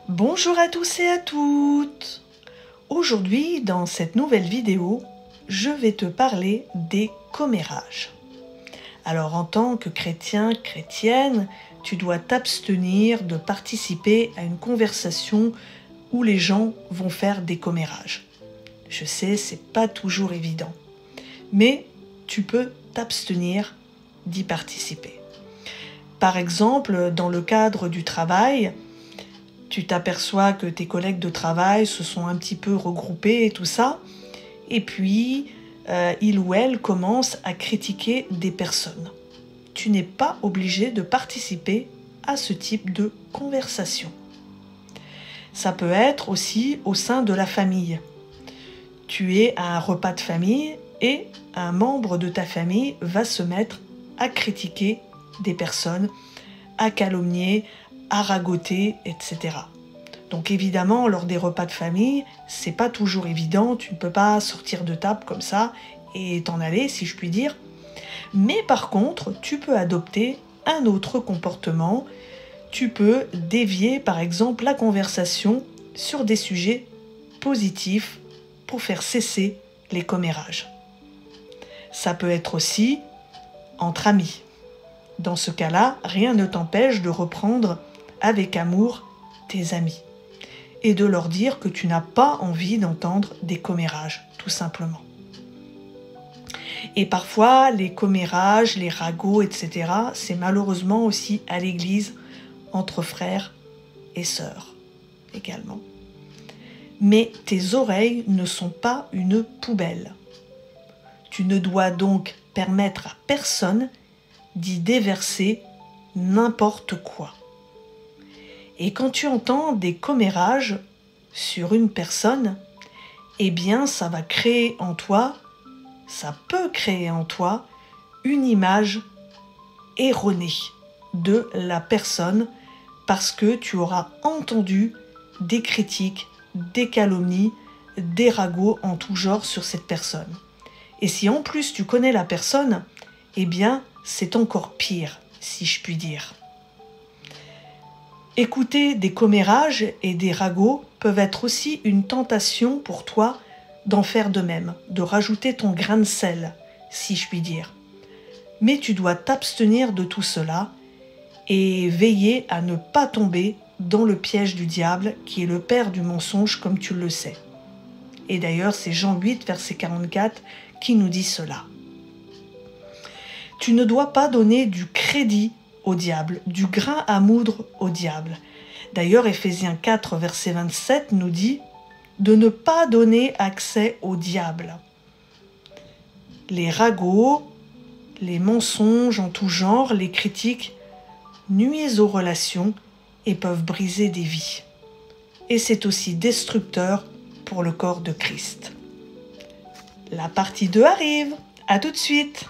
Bonjour à tous et à toutes. Aujourd'hui, dans cette nouvelle vidéo, je vais te parler des commérages. Alors, en tant que chrétien, chrétienne, tu dois t'abstenir de participer à une conversation où les gens vont faire des commérages. Je sais, c'est pas toujours évident, mais tu peux t'abstenir d'y participer. Par exemple, dans le cadre du travail, tu t'aperçois que tes collègues de travail se sont un petit peu regroupés et tout ça, et puis il ou elle commence à critiquer des personnes. Tu n'es pas obligé de participer à ce type de conversation. Ça peut être aussi au sein de la famille. Tu es à un repas de famille et un membre de ta famille va se mettre à critiquer des personnes, à calomnier, à ragoter, etc. Donc évidemment, lors des repas de famille, c'est pas toujours évident, tu ne peux pas sortir de table comme ça et t'en aller, si je puis dire. Mais par contre, tu peux adopter un autre comportement. Tu peux dévier par exemple la conversation sur des sujets positifs pour faire cesser les commérages. Ça peut être aussi entre amis. Dans ce cas-là, rien ne t'empêche de reprendre avec amour tes amis et de leur dire que tu n'as pas envie d'entendre des commérages, tout simplement. Et parfois, les commérages, les ragots, etc., c'est malheureusement aussi à l'église, entre frères et sœurs également. Mais tes oreilles ne sont pas une poubelle. Tu ne dois donc permettre à personne d'y déverser n'importe quoi. Et quand tu entends des commérages sur une personne, eh bien ça va créer en toi, ça peut créer en toi une image erronée de la personne parce que tu auras entendu des critiques, des calomnies, des ragots en tout genre sur cette personne. Et si en plus tu connais la personne, eh bien c'est encore pire, si je puis dire. Écouter des commérages et des ragots peuvent être aussi une tentation pour toi d'en faire de même, de rajouter ton grain de sel, si je puis dire. Mais tu dois t'abstenir de tout cela et veiller à ne pas tomber dans le piège du diable qui est le père du mensonge comme tu le sais. Et d'ailleurs, c'est Jean 8, verset 44 qui nous dit cela. Tu ne dois pas donner du crédit au diable, du grain à moudre au diable. D'ailleurs, Éphésiens 4, verset 27 nous dit de ne pas donner accès au diable. Les ragots, les mensonges en tout genre, les critiques nuisent aux relations et peuvent briser des vies. Et c'est aussi destructeur pour le corps de Christ. La partie 2 arrive. À tout de suite.